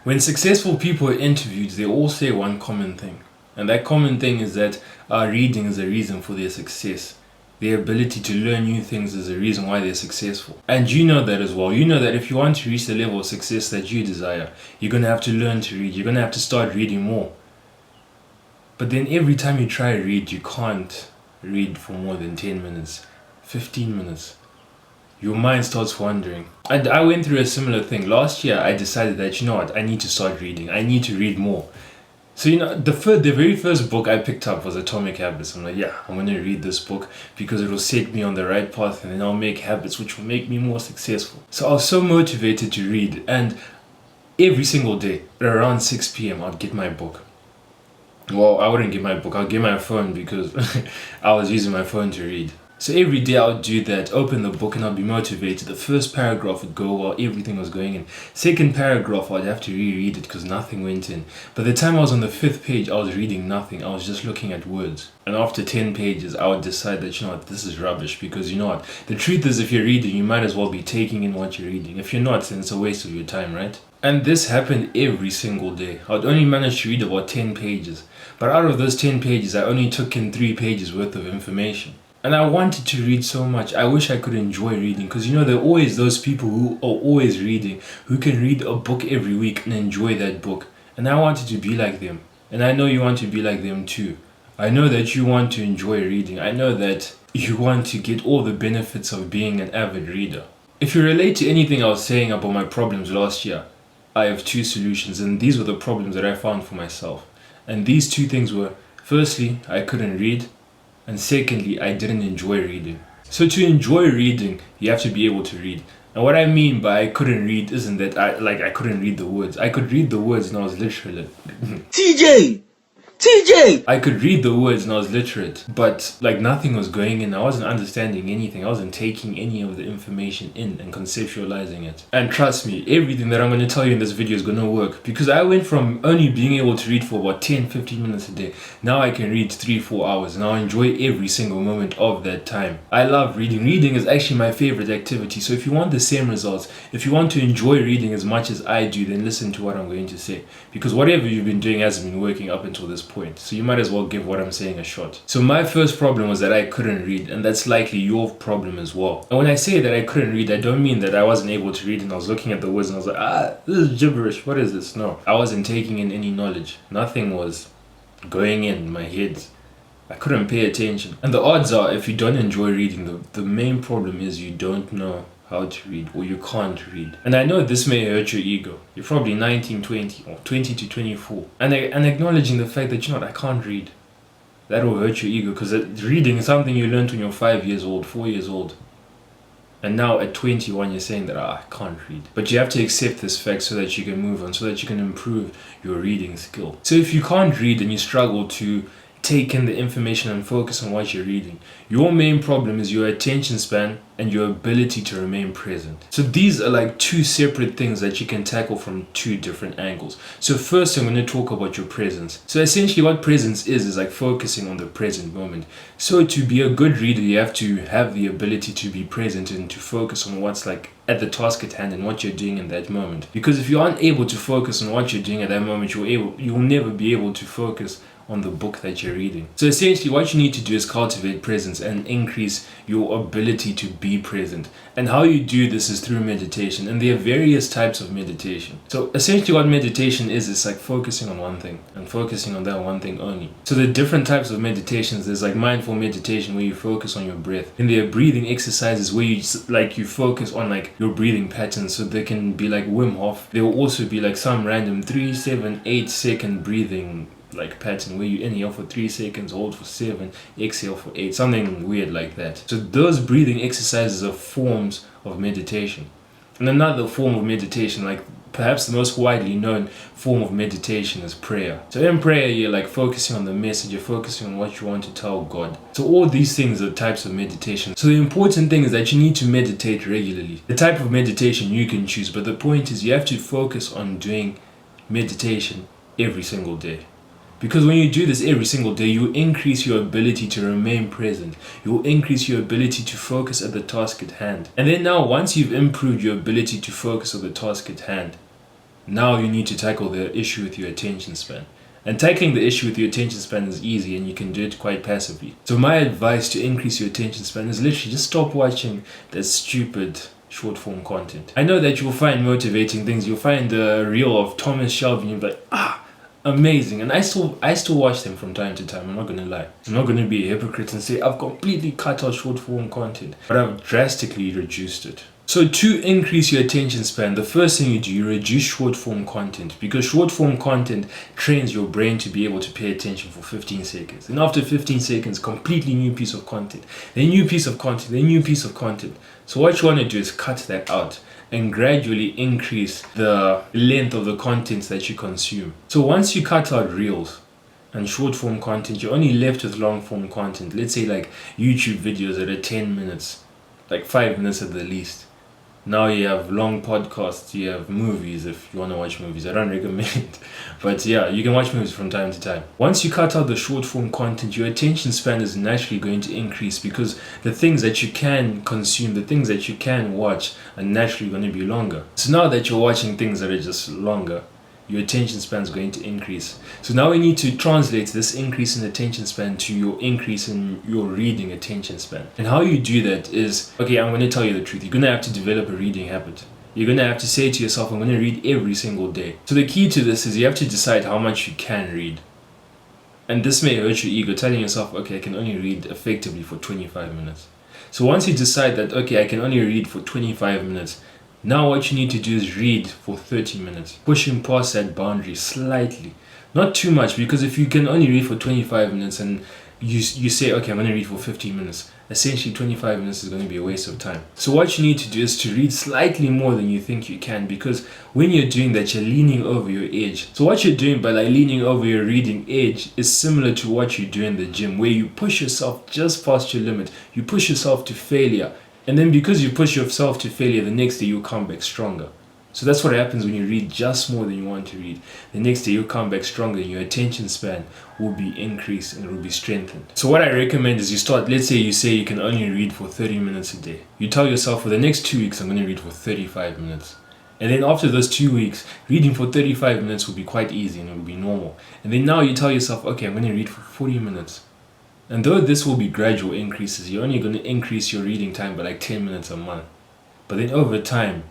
When successful people are interviewed, they all say one common thing. And that common thing is that reading is a reason for their success. Their ability to learn new things is a reason why they're successful. And you know that as well. You know that if you want to reach the level of success that you desire, you're going to have to learn to read. You're going to have to start reading more. But then every time you try to read, you can't read for more than 10 minutes, 15 minutes. Your mind starts wandering. And I went through a similar thing. Last year, I decided that, you know what, I need to start reading. I need to read more. So, the very first book I picked up was Atomic Habits. I'm like, yeah, I'm going to read this book because it will set me on the right path and then I'll make habits which will make me more successful. So I was so motivated to read. And every single day, around 6 p.m., I'd get my book. Well, I wouldn't get my book. I'll get my phone because I was using my phone to read. So every day I would do that, open the book and I'd be motivated. The first paragraph would go while everything was going in. Second paragraph, I'd have to reread it because nothing went in. By the time I was on the 5th page, I was reading nothing. I was just looking at words. And after 10 pages, I would decide that, you know what, this is rubbish. Because you know what, the truth is if you're reading, you might as well be taking in what you're reading. If you're not, then it's a waste of your time, right? And this happened every single day. I'd only manage to read about 10 pages. But out of those 10 pages, I only took in 3 pages worth of information. And I wanted to read so much. I wish I could enjoy reading because there are always those people who are always reading, who can read a book every week and enjoy that book. And I wanted to be like them. And I know you want to be like them too. I know that you want to enjoy reading. I know that you want to get all the benefits of being an avid reader. If you relate to anything I was saying about my problems last year, I have 2 solutions, and these were the problems that I found for myself. And these 2 things were, firstly, I couldn't read. And secondly, I didn't enjoy reading. So to enjoy reading, you have to be able to read. And what I mean by I couldn't read isn't that I couldn't read the words. I could read the words and I was literate. TJ! I could read the words and I was literate, but nothing was going in. I wasn't understanding anything. I wasn't taking any of the information in and conceptualizing it. And trust me, everything that I'm going to tell you in this video is going to work because I went from only being able to read for about 10-15 minutes a day. Now I can read 3-4 hours and I'll enjoy every single moment of that time. I love reading. Reading is actually my favorite activity. So if you want the same results, if you want to enjoy reading as much as I do, then listen to what I'm going to say. Because whatever you've been doing hasn't been working up until this point. So you might as well give what I'm saying a shot. So my first problem was that I couldn't read, and that's likely your problem as well. And when I say that I couldn't read, I don't mean that I wasn't able to read and I was looking at the words and I was like, this is gibberish, what is this? No, I wasn't taking in any knowledge. Nothing was going in my head. I couldn't pay attention. And the odds are, if you don't enjoy reading, the main problem is you don't know how to read, or you can't read. And I know this may hurt your ego. You're probably 19, 20 or 20 to 24. And acknowledging the fact that, I can't read. That will hurt your ego because reading is something you learned when you're 5 years old, 4 years old. And now at 21 you're saying that I can't read. But you have to accept this fact so that you can move on, so that you can improve your reading skill. So if you can't read and you struggle to take in the information and focus on what you're reading, your main problem is your attention span and your ability to remain present. So these are 2 separate things that you can tackle from 2 different angles. So first I'm going to talk about your presence. So essentially what presence is focusing on the present moment. So to be a good reader, you have to have the ability to be present and to focus on what's at the task at hand and what you're doing in that moment. Because if you aren't able to focus on what you're doing at that moment, you'll never be able to focus on the book that you're reading. So essentially what you need to do is cultivate presence and increase your ability to be present. And how you do this is through meditation, and there are various types of meditation. So essentially what meditation is focusing on one thing and focusing on that one thing only. So the different types of meditations, there's mindful meditation where you focus on your breath, and there are breathing exercises where you you focus on your breathing patterns. So they can be like Wim Hof. There will also be some random 3, 7, 8 second breathing pattern where you inhale for 3 seconds, hold for 7, exhale for 8, something weird like that. So those breathing exercises are forms of meditation. And another form of meditation, perhaps the most widely known form of meditation, is prayer. So in prayer you're focusing on the message, you're focusing on what you want to tell God. So all these things are types of meditation. So the important thing is that you need to meditate regularly. The type of meditation you can choose, but the point is you have to focus on doing meditation every single day. Because when you do this every single day, you increase your ability to remain present. You will increase your ability to focus at the task at hand. And then now, once you've improved your ability to focus on the task at hand, Now you need to tackle the issue with your attention span. And tackling the issue with your attention span is easy and you can do it quite passively. So my advice to increase your attention span is literally just stop watching that stupid short form content. I know that you'll find motivating things. You'll find the reel of Thomas Shelby and you'll be like, amazing. And I still watch them from time to time. I'm not gonna lie. I'm not gonna be a hypocrite and say I've completely cut out short form content, but I've drastically reduced it. So to increase your attention span, the first thing you do, you reduce short form content, because short form content trains your brain to be able to pay attention for 15 seconds. And after 15 seconds, completely new piece of content, then new piece of content, then new piece of content. So what you want to do is cut that out and gradually increase the length of the content that you consume. So once you cut out reels and short form content, you're only left with long form content. Let's say like YouTube videos that are 10 minutes, like 5 minutes at the least. Now you have long podcasts, you have movies if you want to watch movies. I don't recommend, but yeah, you can watch movies from time to time. Once you cut out the short form content, your attention span is naturally going to increase, because the things that you can consume, the things that you can watch are naturally going to be longer. So now that you're watching things that are just longer, your attention span is going to increase. So now we need to translate this increase in attention span to your increase in your reading attention span. And how you do that is, okay, I'm going to tell you the truth. You're going to have to develop a reading habit. You're going to have to say to yourself, I'm going to read every single day. So the key to this is you have to decide how much you can read. And this may hurt your ego, telling yourself, okay, I can only read effectively for 25 minutes. So once you decide that, okay, I can only read for 25 minutes, now what you need to do is read for 30 minutes, pushing past that boundary slightly. Not too much, because if you can only read for 25 minutes and you say, okay, I'm going to read for 15 minutes, essentially 25 minutes is going to be a waste of time. So what you need to do is to read slightly more than you think you can, because when you're doing that, you're leaning over your edge. So what you're doing by like leaning over your reading edge is similar to what you do in the gym, where you push yourself just past your limit. You push yourself to failure. And then because you push yourself to failure, the next day you'll come back stronger. So that's what happens when you read just more than you want to read. The next day you'll come back stronger and your attention span will be increased and it will be strengthened. So what I recommend is you start, let's say you can only read for 30 minutes a day. You tell yourself, for the next 2 weeks, I'm going to read for 35 minutes. And then after those 2 weeks, reading for 35 minutes will be quite easy and it will be normal. And then now you tell yourself, okay, I'm going to read for 40 minutes. And though this will be gradual increases, you're only going to increase your reading time by like 10 minutes a month. But then over time,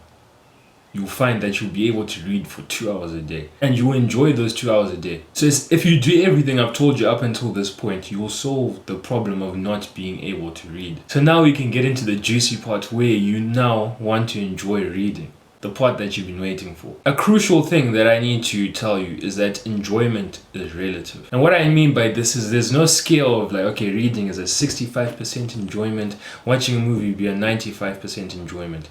you'll find that you'll be able to read for 2 hours a day. And you will enjoy those 2 hours a day. So if you do everything I've told you up until this point, you will solve the problem of not being able to read. So now we can get into the juicy part where you now want to enjoy reading. The part that you've been waiting for. A crucial thing that I need to tell you is that enjoyment is relative. And what I mean by this is there's no scale of like, okay, reading is a 65% enjoyment, watching a movie would be a 95% enjoyment.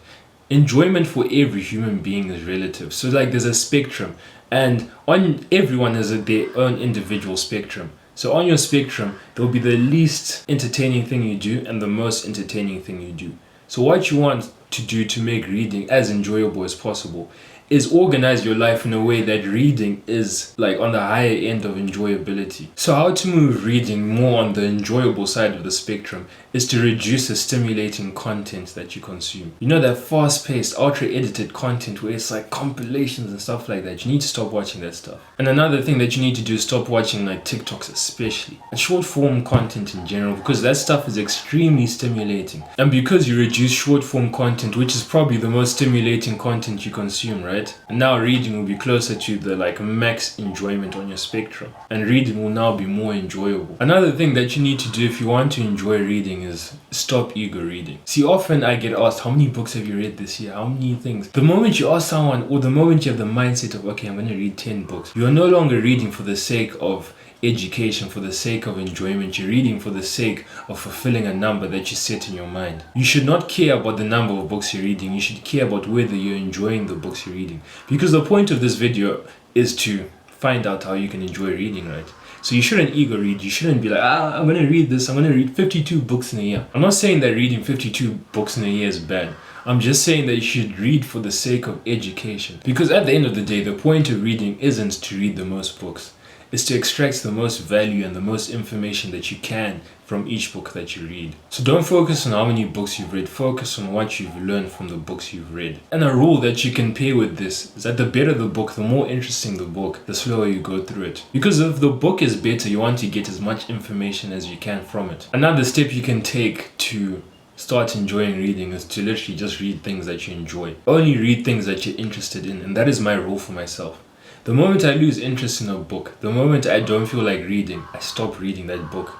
Enjoyment for every human being is relative. So like there's a spectrum, and everyone has their own individual spectrum. So on your spectrum, there'll be the least entertaining thing you do and the most entertaining thing you do. So what you want to do to make reading as enjoyable as possible is organize your life in a way that reading is like on the higher end of enjoyability. So how to move reading more on the enjoyable side of the spectrum is to reduce the stimulating content that you consume. You know, that fast-paced, ultra-edited content where it's like compilations and stuff like that. You need to stop watching that stuff. And another thing that you need to do is stop watching like TikToks especially, and short-form content in general, because that stuff is extremely stimulating. And because you reduce short-form content, which is probably the most stimulating content you consume, right? And now reading will be closer to the like max enjoyment on your spectrum, and reading will now be more enjoyable. Another thing that you need to do if you want to enjoy reading is stop ego reading. See, often I get asked, how many books have you read this year? How many things? The moment you ask someone, or the moment you have the mindset of, okay, I'm going to read 10 books, you are no longer reading for the sake of education, for the sake of enjoyment. You're reading for the sake of fulfilling a number that you set in your mind. You should not care about the number of books you're reading. You should care about whether you're enjoying the books you're reading. Because the point of this video is to find out how you can enjoy reading, right? So you shouldn't ego read. You shouldn't be like, I'm going to read this. I'm going to read 52 books in a year. I'm not saying that reading 52 books in a year is bad. I'm just saying that you should read for the sake of education. Because at the end of the day, the point of reading isn't to read the most books. is to extract the most value and the most information that you can from each book that you read. So don't focus on how many books you've read, focus on what you've learned from the books you've read. And a rule that you can pair with this is that the better the book, the more interesting the book, the slower you go through it. Because if the book is better, you want to get as much information as you can from it. Another step you can take to start enjoying reading is to literally just read things that you enjoy. Only read things that you're interested in, and that is my rule for myself. The moment I lose interest in a book, the moment I don't feel like reading, I stop reading that book.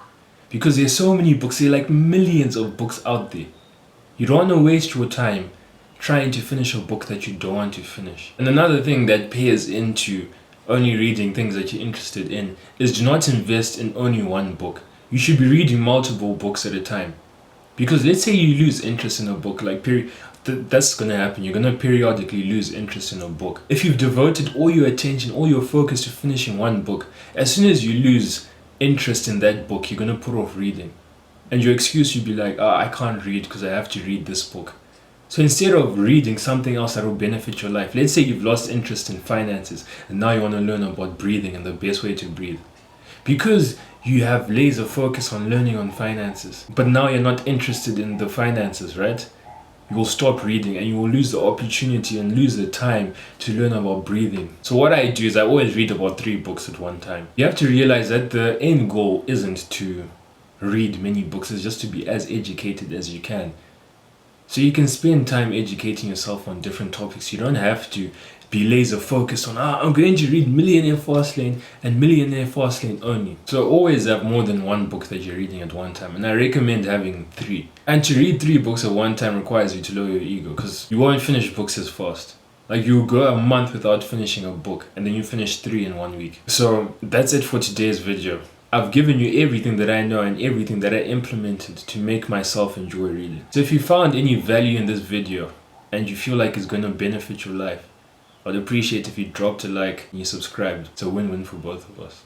Because there's so many books, there are like millions of books out there. You don't want to waste your time trying to finish a book that you don't want to finish. And another thing that pairs into only reading things that you're interested in is do not invest in only one book. You should be reading multiple books at a time. Because let's say you lose interest in a book, that's gonna happen. You're gonna periodically lose interest in a book. If you've devoted all your attention, all your focus to finishing one book, as soon as you lose interest in that book, you're gonna put off reading. And your excuse you'd be like, I can't read because I have to read this book. So instead of reading something else that will benefit your life, let's say you've lost interest in finances and now you want to learn about breathing and the best way to breathe. Because you have laser focus on learning on finances, but now you're not interested in the finances, right? You will stop reading and you will lose the opportunity and lose the time to learn about breathing. So what I do is I always read about 3 books at one time. You have to realize that the end goal isn't to read many books, it's just to be as educated as you can. So you can spend time educating yourself on different topics. You don't have to be laser focused on, I'm going to read Millionaire Fastlane and Millionaire Fastlane only. So always have more than one book that you're reading at one time. And I recommend having 3. And to read 3 books at one time requires you to lower your ego because you won't finish books as fast. Like you'll go a month without finishing a book and then you finish 3 in 1 week. So that's it for today's video. I've given you everything that I know and everything that I implemented to make myself enjoy reading. So if you found any value in this video and you feel like it's going to benefit your life, I'd appreciate if you dropped a like and you subscribed. It's a win-win for both of us.